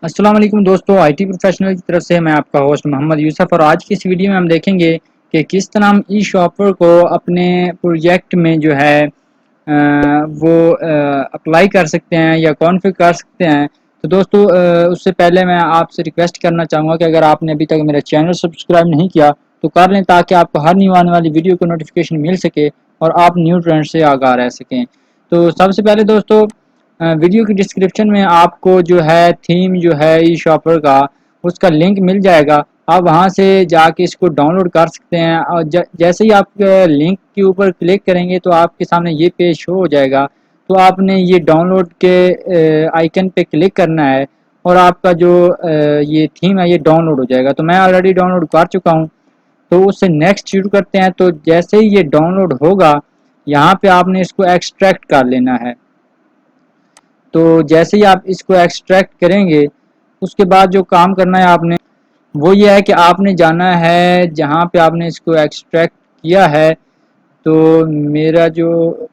अस्सलाम वालेकुम दोस्तों, आईटी प्रोफेशनल की तरफ से मैं आपका होस्ट मोहम्मद यूसुफ। और आज की इस वीडियो में हम देखेंगे कि किस तरह हम ई शॉपर को अपने प्रोजेक्ट में जो है वो अप्लाई कर सकते हैं या कॉन्फ़िगर कर सकते हैं। तो दोस्तों उससे पहले मैं आपसे रिक्वेस्ट करना चाहूँगा कि अगर आपने अभी तक मेरा चैनल सब्सक्राइब नहीं किया तो कर लें, ताकि आपको हर न्यू आने वाली वीडियो को नोटिफिकेशन मिल सके और आप न्यू ट्रेंड से आगाह रह सकें। तो सबसे पहले दोस्तों, वीडियो की डिस्क्रिप्शन में आपको जो है थीम जो है ई शॉपर का, उसका लिंक मिल जाएगा। आप वहां से जाके इसको डाउनलोड कर सकते हैं और जैसे ही आप लिंक के ऊपर क्लिक करेंगे तो आपके सामने ये पेज शो हो जाएगा। तो आपने ये डाउनलोड के आइकन पे क्लिक करना है और आपका जो ये थीम है ये डाउनलोड हो जाएगा। तो मैं ऑलरेडी डाउनलोड कर चुका हूँ, तो उससे नेक्स्ट शुरू करते हैं। तो जैसे ही ये डाउनलोड होगा, यहाँ पे आपने इसको एक्सट्रैक्ट कर लेना है। तो जैसे ही आप इसको एक्सट्रैक्ट करेंगे, उसके बाद जो काम करना है आपने, वो ये है कि आपने जाना है जहाँ पे आपने इसको एक्सट्रैक्ट किया है। तो मेरा जो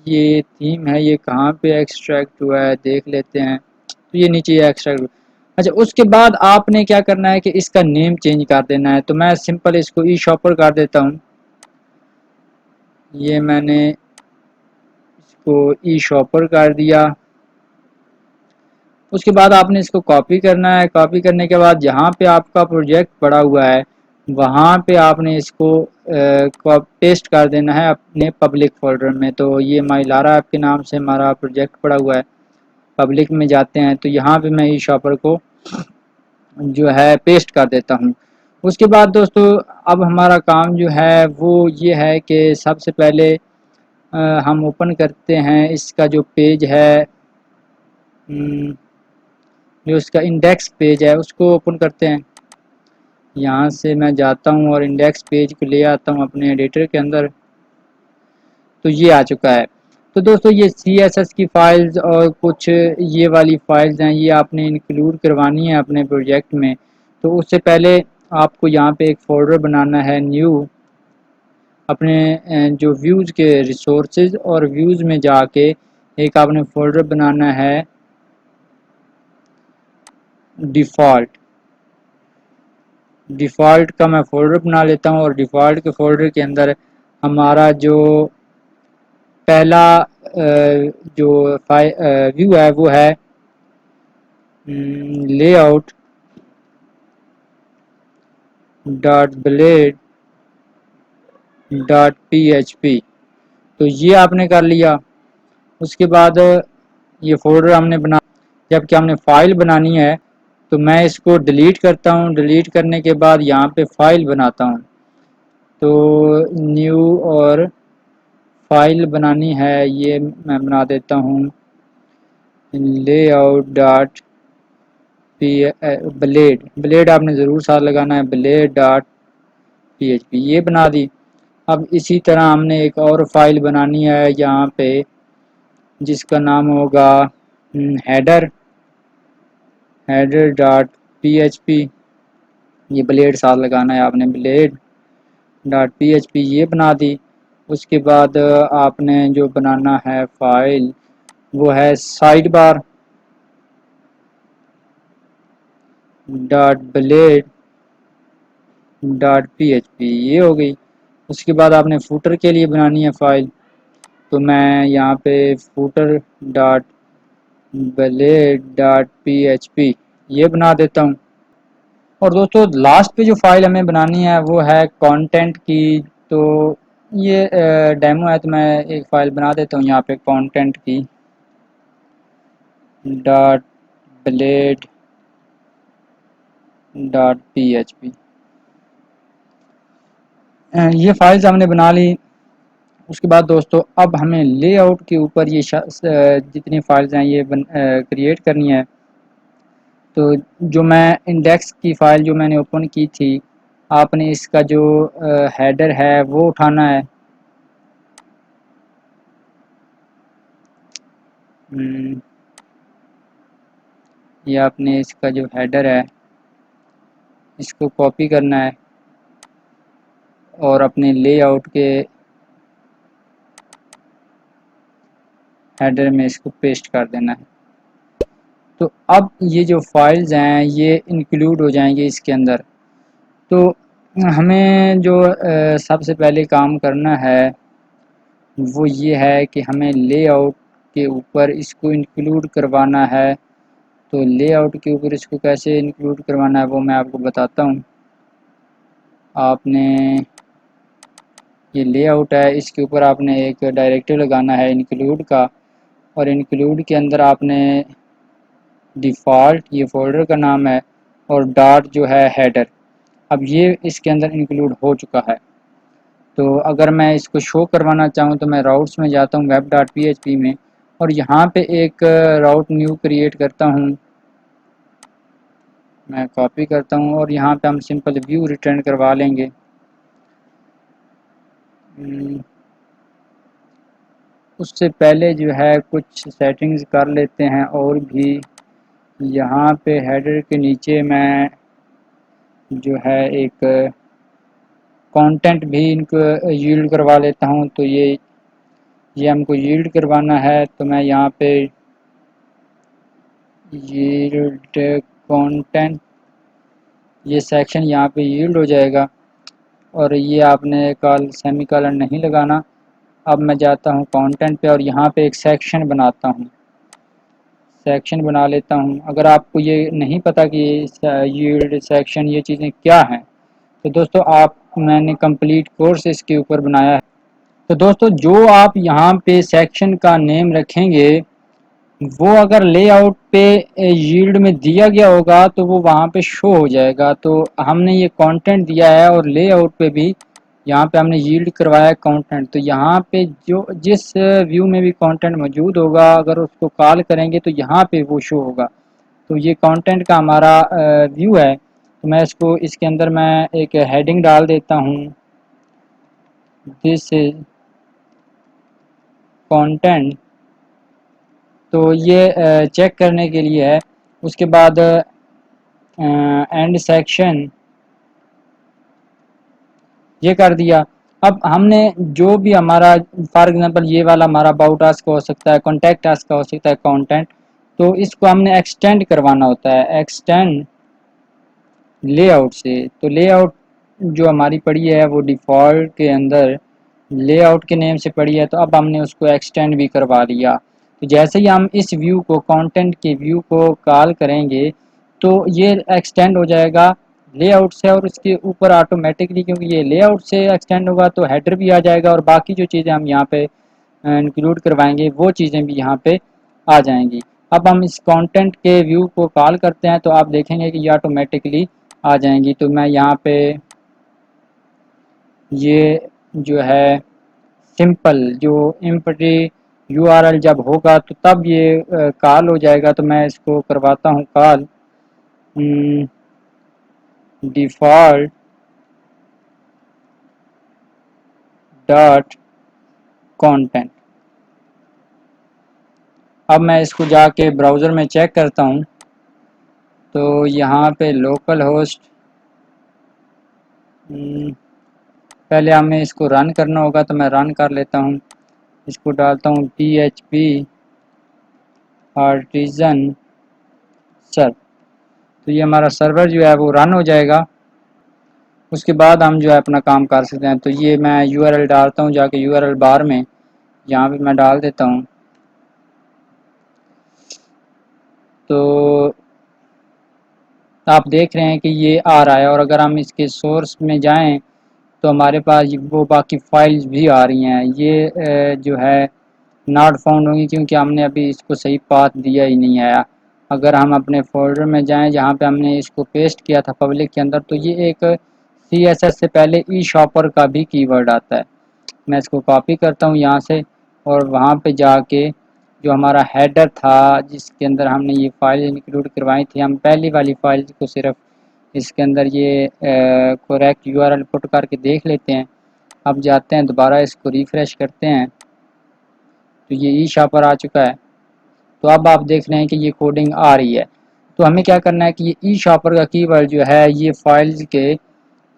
ये थीम है ये कहाँ पे एक्सट्रैक्ट हुआ है देख लेते हैं। तो ये नीचे ये एक्सट्रैक्ट हुआ। अच्छा, उसके बाद आपने क्या करना है कि इसका नेम चेंज कर देना है। तो मैं सिंपल इसको ई शॉपर कर देता हूँ। ये मैंने इसको ई शॉपर कर दिया। उसके बाद आपने इसको कॉपी करना है। कॉपी करने के बाद जहाँ पे आपका प्रोजेक्ट पड़ा हुआ है वहाँ पे आपने इसको पेस्ट कर देना है अपने पब्लिक फोल्डर में। तो ये माइलारा ऐप के नाम से हमारा प्रोजेक्ट पड़ा हुआ है। पब्लिक में जाते हैं तो यहाँ पे मैं ई शॉपर को जो है पेस्ट कर देता हूँ। उसके बाद दोस्तों, अब हमारा काम जो है वो ये है कि सबसे पहले हम ओपन करते हैं इसका जो पेज है, जो इसका इंडेक्स पेज है उसको ओपन करते हैं। यहाँ से मैं जाता हूँ और इंडेक्स पेज को ले आता हूँ अपने एडिटर के अंदर। तो ये आ चुका है। तो दोस्तों, ये CSS की फाइल्स और कुछ ये वाली फाइल्स हैं, ये आपने इंक्लूड करवानी है अपने प्रोजेक्ट में। तो उससे पहले आपको यहाँ पे एक फोल्डर बनाना है न्यू, अपने जो व्यूज़ के रिसोर्सेज और व्यूज़ में जाके एक आपने फोल्डर बनाना है डिफ़ॉल्ट। डिफ़ॉल्ट का मैं फ़ोल्डर बना लेता हूँ और डिफ़ॉल्ट के फ़ोल्डर के अंदर हमारा जो पहला जो व्यू है वो है layout dot blade dot PHP। तो ये आपने कर लिया। उसके बाद ये फ़ोल्डर हमने बना, जबकि हमने फ़ाइल बनानी है तो मैं इसको डिलीट करता हूँ। डिलीट करने के बाद यहाँ पे फ़ाइल बनाता हूँ। तो न्यू और फाइल बनानी है, ये मैं बना देता हूँ layout dot P blade. Blade आपने ज़रूर साथ लगाना है, ब्लेड डॉट PHP, ये बना दी। अब इसी तरह हमने एक और फाइल बनानी है यहाँ पे, जिसका नाम होगा हेडर हेडर डॉट PHP। ये ब्लेड साथ लगाना है आपने, ब्लेड डॉट PHP, ये बना दी। उसके बाद आपने जो बनाना है फाइल वो है side bar dot blade dot PHP, ये हो गई। उसके बाद आपने फूटर के लिए बनानी है फाइल। तो मैं यहाँ पे footer dot blade dot PHP ये बना देता हूँ। और दोस्तों, लास्ट पे जो फाइल हमें बनानी है वो है कंटेंट की। तो ये डेमो है, तो मैं एक फ़ाइल बना देता हूँ यहाँ पे कंटेंट की डॉट ब्लेड डॉट PHP। ये फाइल्स हमने बना ली। उसके बाद दोस्तों, अब हमें लेआउट के ऊपर ये जितनी फाइल्स हैं ये क्रिएट करनी है। तो जो मैं इंडेक्स की फ़ाइल जो मैंने ओपन की थी, आपने इसका जो हेडर है वो उठाना है। हम्म, ये आपने इसका जो हेडर है इसको कॉपी करना है और अपने लेआउट के हेडर में इसको पेस्ट कर देना है। तो अब ये जो फाइल्स हैं ये इंक्लूड हो जाएंगे इसके अंदर। तो हमें जो सबसे पहले काम करना है वो ये है कि हमें लेआउट के ऊपर इसको इंक्लूड करवाना है। तो लेआउट के ऊपर इसको कैसे इंक्लूड करवाना है वो मैं आपको बताता हूँ। आपने ये लेआउट है, इसके ऊपर आपने एक डायरेक्टरी लगाना है इंक्लूड का, और इंक्लूड के अंदर आपने डिफ़ॉल्ट ये फ़ोल्डर का नाम है और डॉट जो है हेडर। अब ये इसके अंदर इंक्लूड हो चुका है। तो अगर मैं इसको शो करवाना चाहूँ तो मैं राउट्स में जाता हूँ वेब डॉट PHP में, और यहाँ पे एक राउट न्यू क्रिएट करता हूँ। मैं कॉपी करता हूँ और यहाँ पे हम सिंपल व्यू रिटर्न करवा लेंगे। उससे पहले जो है कुछ सेटिंग्स कर लेते हैं और भी। यहाँ पे हेडर के नीचे मैं जो है एक कंटेंट भी इनको यील्ड करवा लेता हूँ। तो ये हमको यील्ड करवाना है, तो मैं यहाँ पे यील्ड कंटेंट, ये सेक्शन यहाँ पे यील्ड हो जाएगा। और ये आपने सेमी कॉलन नहीं लगाना। अब मैं जाता हूँ कंटेंट पे और यहाँ पे एक सेक्शन बनाता हूँ, सेक्शन बना लेता हूँ। अगर आपको ये नहीं पता कि यील्ड सेक्शन ये चीज़ें क्या हैं, तो दोस्तों मैंने कंप्लीट कोर्स इसके ऊपर बनाया है। तो दोस्तों जो आप यहाँ पे सेक्शन का नेम रखेंगे वो अगर लेआउट पे यील्ड में दिया गया होगा तो वो वहाँ पे शो हो जाएगा। तो हमने ये कंटेंट दिया है और लेआउट पे भी यहाँ पे हमने यील्ड करवाया है कंटेंट। तो यहाँ पे जो जिस व्यू में भी कंटेंट मौजूद होगा अगर उसको कॉल करेंगे तो यहाँ पे वो शो होगा। तो ये कंटेंट का हमारा व्यू है। तो मैं इसको इसके अंदर मैं एक हेडिंग डाल देता हूँ, दिस इज कंटेंट। तो ये चेक करने के लिए है। उसके बाद एंड सेक्शन ये कर दिया। अब हमने जो भी हमारा फॉर एग्जांपल ये वाला हमारा अबाउट अस का हो सकता है, कॉन्टैक्ट अस का हो सकता है कंटेंट, तो इसको हमने एक्सटेंड करवाना होता है, एक्सटेंड लेआउट से। तो लेआउट जो हमारी पड़ी है वो डिफ़ॉल्ट के अंदर लेआउट के नेम से पड़ी है, तो अब हमने उसको एक्सटेंड भी करवा लिया। तो जैसे ही हम इस व्यू को कंटेंट के व्यू को कॉल करेंगे तो ये एक्सटेंड हो जाएगा लेआउट से, और उसके ऊपर ऑटोमेटिकली क्योंकि ये लेआउट से एक्सटेंड होगा तो हेडर भी आ जाएगा और बाकी जो चीज़ें हम यहाँ पे इंक्लूड करवाएंगे वो चीज़ें भी यहाँ पे आ जाएंगी। अब हम इस कंटेंट के व्यू को कॉल करते हैं तो आप देखेंगे कि ये ऑटोमेटिकली आ जाएंगी। तो मैं यहाँ पे ये जो है सिंपल जो एम्प्टी URL जब होगा तो तब ये कॉल हो जाएगा। तो मैं इसको करवाता हूँ कॉल डिफ़ॉल्ट डॉट कंटेंट। अब मैं इसको जाके ब्राउज़र में चेक करता हूँ तो यहाँ पे लोकल होस्ट, पहले हमें इसको रन करना होगा तो मैं रन कर लेता हूँ। इसको डालता हूँ PHP आर्टिज़न सर्व। तो ये हमारा सर्वर जो है वो रन हो जाएगा। उसके बाद हम जो है अपना काम कर सकते हैं। तो ये मैं URL डालता हूँ जाके URL बार में, यहाँ पे मैं डाल देता हूँ। तो आप देख रहे हैं कि ये आ रहा है, और अगर हम इसके सोर्स में जाएं तो हमारे पास वो बाकी फाइल्स भी आ रही हैं। ये जो है नॉट फाउंड होंगी क्योंकि हमने अभी इसको सही पाथ दिया ही नहीं है। अगर हम अपने फोल्डर में जाएं जहाँ पे हमने इसको पेस्ट किया था पब्लिक के अंदर, तो ये एक CSS से पहले ई शॉपर का भी कीवर्ड आता है। मैं इसको कॉपी करता हूँ यहाँ से, और वहाँ पे जाके जो हमारा हेडर था जिसके अंदर हमने ये फाइल इंक्लूड करवाई थी, हम पहली वाली फाइल को सिर्फ इसके अंदर ये करेक्ट URL पुट करके देख लेते हैं। अब जाते हैं दोबारा इसको रिफ़्रेश करते हैं तो ये ई शॉपर आ चुका है। तो अब आप देख रहे हैं कि ये कोडिंग आ रही है। तो हमें क्या करना है कि ये ई शॉपर का कीवर्ड जो है ये फाइल्स के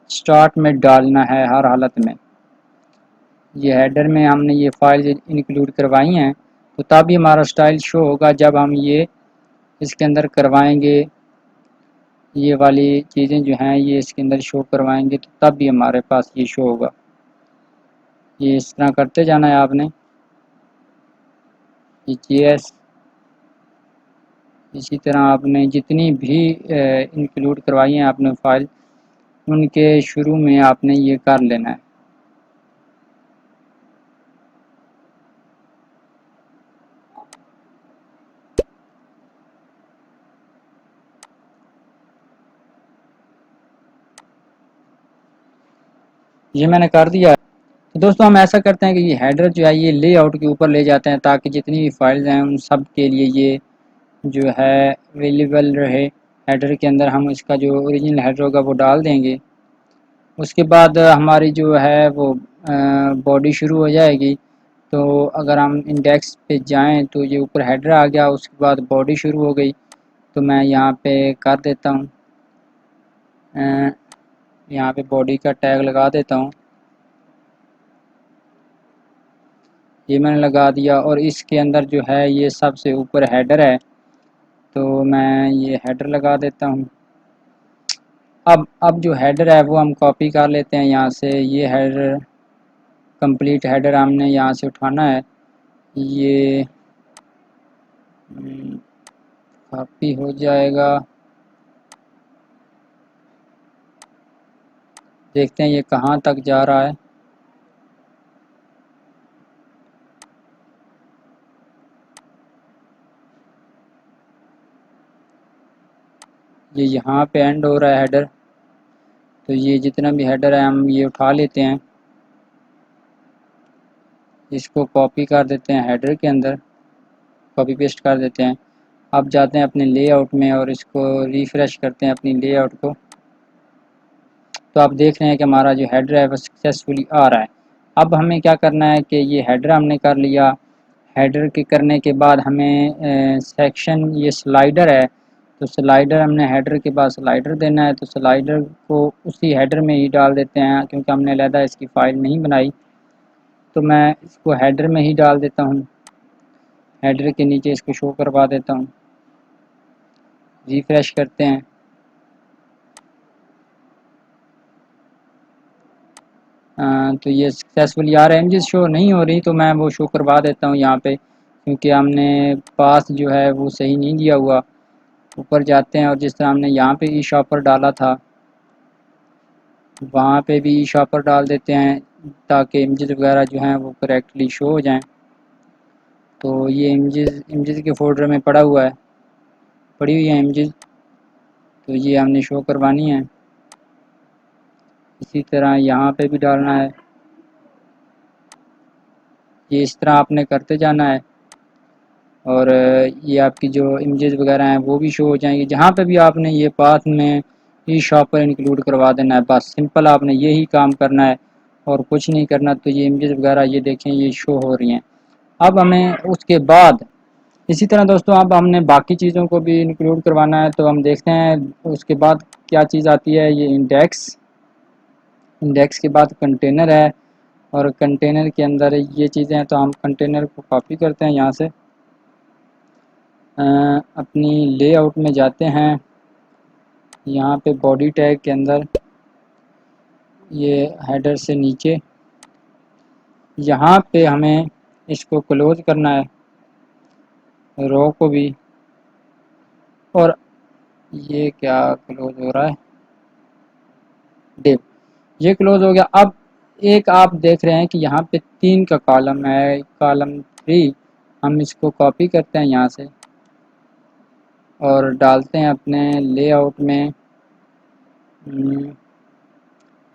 स्टार्ट में डालना है हर हालत में। ये हेडर में हमने ये फाइल इंक्लूड करवाई हैं तो तभी हमारा स्टाइल शो होगा जब हम ये इसके अंदर करवाएंगे, ये वाली चीज़ें जो हैं ये इसके अंदर शो करवाएंगे, तो तब भी हमारे पास ये शो होगा। ये इस तरह करते जाना है आपने। EJS इसी तरह आपने जितनी भी इंक्लूड करवाई हैं आपने फाइल, उनके शुरू में आपने ये कर लेना है। ये मैंने कर दिया है। तो दोस्तों हम ऐसा करते हैं कि ये हेडर जो है ये लेआउट के ऊपर ले जाते हैं, ताकि जितनी भी फाइल्स हैं उन सब के लिए ये जो है अवेलेबल रहे। हेडर के अंदर हम इसका जो ओरिजिनल हेडर होगा वो डाल देंगे। उसके बाद हमारी जो है वो बॉडी शुरू हो जाएगी। तो अगर हम इंडेक्स पे जाएं तो ये ऊपर हेडर आ गया, उसके बाद बॉडी शुरू हो गई। तो मैं यहाँ पे कर देता हूँ, यहाँ पे बॉडी का टैग लगा देता हूँ। ये मैंने लगा दिया और इसके अंदर जो है ये सबसे ऊपर हेडर है, तो मैं ये हेडर लगा देता हूँ। अब जो हेडर है वो हम कॉपी कर लेते हैं यहाँ से। ये हेडर कंप्लीट हेडर हमने यहाँ से उठाना है। ये कॉपी हो जाएगा, देखते हैं ये कहाँ तक जा रहा है। ये यहाँ पे एंड हो रहा है हेडर, तो ये जितना भी हेडर है हम ये उठा लेते हैं, इसको कॉपी कर देते हैं हेडर के अंदर, कॉपी पेस्ट कर देते हैं। अब जाते हैं अपने लेआउट में और इसको रिफ़्रेश करते हैं अपनी लेआउट को। तो आप देख रहे हैं कि हमारा जो हेडर है वो सक्सेसफुली आ रहा है। अब हमें क्या करना है कि ये हेडर हमने कर लिया। हेडर के करने के बाद हमें सेक्शन ये स्लाइडर है, तो स्लाइडर हमने हेडर के बाद स्लाइडर देना है। तो स्लाइडर को उसी हेडर में ही डाल देते हैं, क्योंकि हमने अलहदा इसकी फ़ाइल नहीं बनाई। तो मैं इसको हेडर में ही डाल देता हूँ, हेडर के नीचे इसको शो करवा देता हूँ। रिफ़्रेश करते हैं, तो ये सक्सेसफुली आ रहा है। इमेजेस शो नहीं हो रही तो मैं वो शो करवा देता हूँ यहाँ पे, क्योंकि हमने पास जो है वो सही नहीं दिया हुआ। ऊपर जाते हैं और जिस तरह हमने यहाँ पे ई शॉपर डाला था वहाँ पे भी ई शॉपर डाल देते हैं, ताकि इमेजेस वगैरह जो हैं वो करेक्टली शो हो जाएं। तो ये इमेजेस के फोल्डर में पड़ा हुआ है, पड़ी हुई है इमेजेस, तो ये हमने शो करवानी है। इसी तरह यहाँ पे भी डालना है। ये इस तरह आपने करते जाना है और ये आपकी जो इमेजेस वगैरह हैं वो भी शो हो जाएंगी। जहाँ पे भी आपने ये पाथ में ई शॉपर इंक्लूड करवा देना है, बस सिंपल आपने यही काम करना है और कुछ नहीं करना। तो ये इमेजेस वगैरह ये देखें ये शो हो रही हैं। अब हमें उसके बाद इसी तरह दोस्तों अब हमने बाकी चीज़ों को भी इंक्लूड करवाना है। तो हम देखते हैं उसके बाद क्या चीज़ आती है। ये इंडेक्स, इंडेक्स के बाद कंटेनर है और कंटेनर के अंदर ये चीज़ें हैं। तो हम कंटेनर को कॉपी करते हैं, यहाँ से अपनी लेआउट में जाते हैं। यहाँ पे बॉडी टैग के अंदर ये हेडर से नीचे यहाँ पे हमें इसको क्लोज करना है, रो को भी। और ये क्या क्लोज हो रहा है, डिव, ये क्लोज हो गया। अब एक आप देख रहे हैं कि यहाँ पे 3 का कॉलम है, कॉलम 3। हम इसको कॉपी करते हैं यहाँ से और डालते हैं अपने लेआउट में।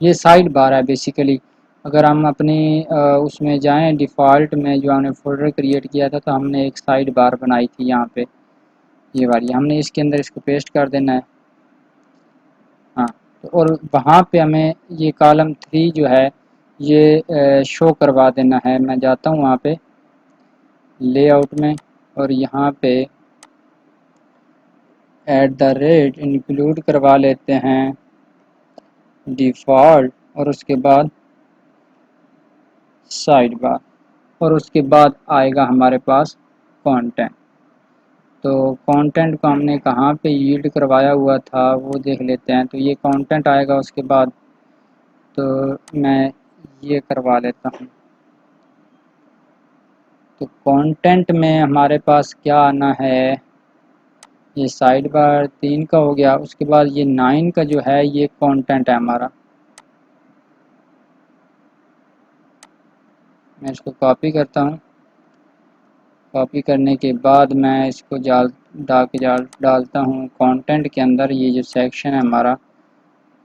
ये साइड बार है बेसिकली। अगर हम अपनी उसमें जाएं डिफ़ॉल्ट में जो हमने फोल्डर क्रिएट किया था, तो हमने एक साइड बार बनाई थी यहाँ पे, ये वाली हमने इसके अंदर इसको पेस्ट कर देना है। हाँ, तो और वहाँ पे हमें ये कॉलम 3 जो है ये शो करवा देना है। मैं जाता हूँ वहाँ पे लेआउट में और यहाँ पे @ इंक्लूड करवा लेते हैं डिफ़ॉल्ट और उसके बाद साइड बार और उसके बाद आएगा हमारे पास कंटेंट। तो कंटेंट को हमने कहाँ पे यील्ड करवाया हुआ था वो देख लेते हैं। तो ये कंटेंट आएगा, उसके बाद तो मैं ये करवा लेता हूँ। तो कंटेंट में हमारे पास क्या आना है, ये साइड बार 3 का हो गया। उसके बाद ये 9 का जो है ये कंटेंट है हमारा। मैं इसको कॉपी करता हूँ। कॉपी करने के बाद मैं इसको डालता हूँ कंटेंट के अंदर। ये जो सेक्शन है हमारा,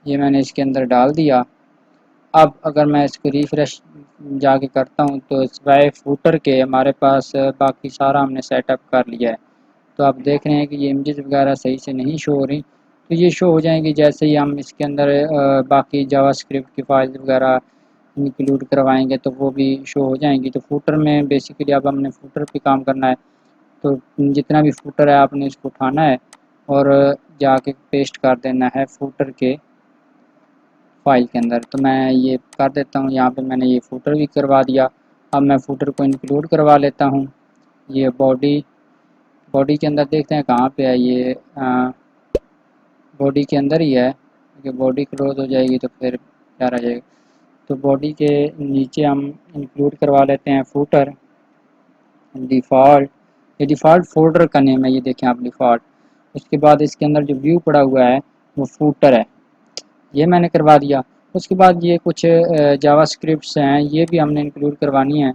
ये मैंने इसके अंदर डाल दिया। अब अगर मैं इसको रिफ्रेश जाके करता हूँ तो सिवाय फूटर के हमारे पास बाकी सारा हमने सेटअप कर लिया है। तो आप देख रहे हैं कि ये इमेजेस वगैरह सही से नहीं शो हो रही, तो ये शो हो जाएंगी जैसे ही हम इसके अंदर बाकी जावास्क्रिप्ट की फाइल वगैरह इंक्लूड करवाएंगे तो वो भी शो हो जाएंगी। तो फूटर में बेसिकली अब हमने फूटर पे काम करना है। तो जितना भी फूटर है आपने इसको उठाना है और जाके पेस्ट कर देना है फूटर के फाइल के अंदर। तो मैं ये कर देता हूँ, यहाँ पे मैंने ये फूटर भी करवा दिया। अब मैं फूटर को इंक्लूड करवा लेता हूँ। ये बॉडी के अंदर देखते हैं कहाँ पे है ये, बॉडी के अंदर ही है, क्योंकि बॉडी क्लोज हो जाएगी तो फिर क्या रह जाएगा। तो बॉडी के नीचे हम इंक्लूड करवा लेते हैं फूटर डिफ़ॉल्ट। ये डिफ़ॉल्ट फोल्डर का नेम है, ये देखें आप डिफ़ॉल्ट। उसके बाद इसके अंदर जो व्यू पड़ा हुआ है वो फूटर है, ये मैंने करवा दिया। उसके बाद ये कुछ जावास्क्रिप्ट्स हैं, ये भी हमने इंक्लूड करवानी है।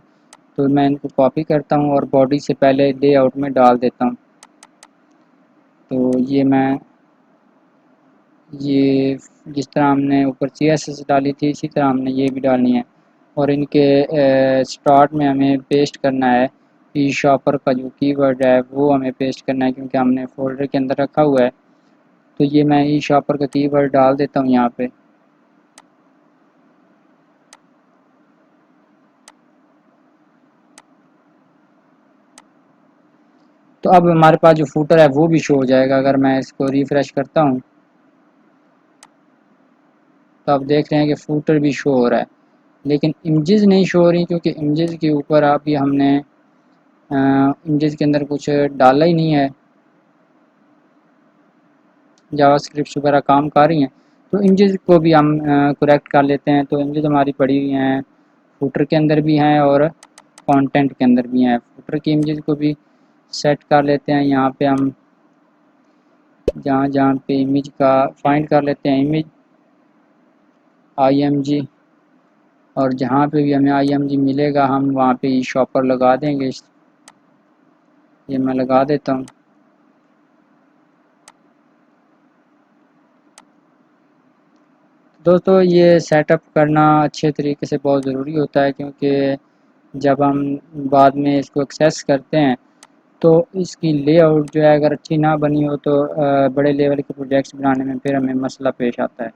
तो मैं इनको कॉपी करता हूँ और बॉडी से पहले लेआउट में डाल देता हूँ। तो ये जिस तरह हमने ऊपर CSS डाली थी इसी तरह हमने ये भी डालनी है। और इनके स्टार्ट में हमें पेस्ट करना है ई शॉपर का जो कीवर्ड है वो हमें पेस्ट करना है, क्योंकि हमने फोल्डर के अंदर रखा हुआ है। तो ये मैं ई शॉपर का कीवर्ड डाल देता हूँ यहाँ पे। तो अब हमारे पास जो फूटर है वो भी शो हो जाएगा। अगर मैं इसको रिफ्रेश करता हूँ तो आप देख रहे हैं कि फूटर भी शो हो रहा है, लेकिन इमेजेस नहीं शो हो रही, क्योंकि इमेजेस के ऊपर अभी हमने इमेजेस के अंदर कुछ डाला ही नहीं है। जावास्क्रिप्ट वगैरह काम कर रही हैं। तो इमेजेस को भी हम करेक्ट कर लेते हैं। तो इमेजेस हमारी पड़ी हुई हैं, फूटर के अंदर भी हैं और कंटेंट के अंदर भी हैं। फूटर की इमेजेस को भी सेट कर लेते हैं। यहाँ पे हम जहाँ जहाँ पे इमेज का फाइंड कर लेते हैं, इमेज IMG, और जहाँ पे भी हमें IMG मिलेगा हम वहाँ पे ई शॉपर लगा देंगे। ये मैं लगा देता हूँ। दोस्तों ये सेटअप करना अच्छे तरीके से बहुत ज़रूरी होता है, क्योंकि जब हम बाद में इसको एक्सेस करते हैं तो इसकी लेआउट जो है अगर अच्छी ना बनी हो तो बड़े लेवल के प्रोजेक्ट्स बनाने में फिर हमें मसला पेश आता है।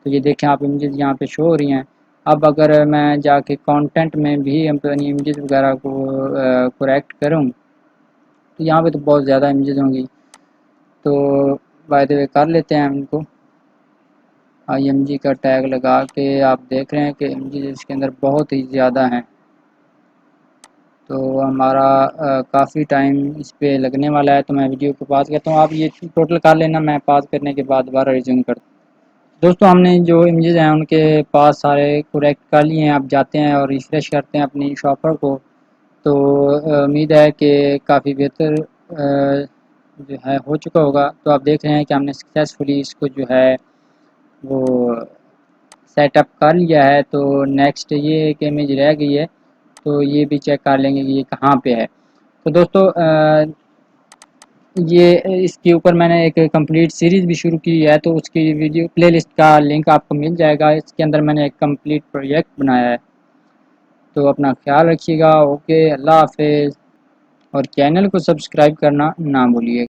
तो ये देखें आप, इमेजेस यहाँ पे शो हो रही हैं। अब अगर मैं जाके कंटेंट में भी अपनी इमेजेस वगैरह को करेक्ट करूँ तो यहाँ पे तो बहुत ज़्यादा इमेजेस होंगी। तो बाय द वे कर लेते हैं हम इनको। IMG का टैग लगा के आप देख रहे हैं कि इमेजेस इसके अंदर बहुत ही ज़्यादा हैं। तो हमारा काफ़ी टाइम इस पे लगने वाला है। तो मैं वीडियो को पॉज़ करता हूँ, आप ये टोटल कर लेना, मैं पॉज़ करने के बाद दोबारा रिज्यूम करता हूँ। दोस्तों हमने जो इमेजेस हैं उनके पास सारे करेक्ट कर लिए हैं। आप जाते हैं और रिफ्रेश करते हैं अपनी शॉपर को। तो उम्मीद है कि काफ़ी बेहतर जो है हो चुका होगा। तो आप देख रहे हैं कि हमने सक्सेसफुली इसको जो है वो सेटअप कर लिया है। तो नेक्स्ट ये एक इमेज रह गई है, तो ये भी चेक कर लेंगे कि ये कहाँ पे है। तो दोस्तों ये इसके ऊपर मैंने एक कंप्लीट सीरीज़ भी शुरू की है, तो उसकी वीडियो प्लेलिस्ट का लिंक आपको मिल जाएगा। इसके अंदर मैंने एक कंप्लीट प्रोजेक्ट बनाया है। तो अपना ख्याल रखिएगा। ओके, अल्लाह हाफिज़, और चैनल को सब्सक्राइब करना ना भूलिए।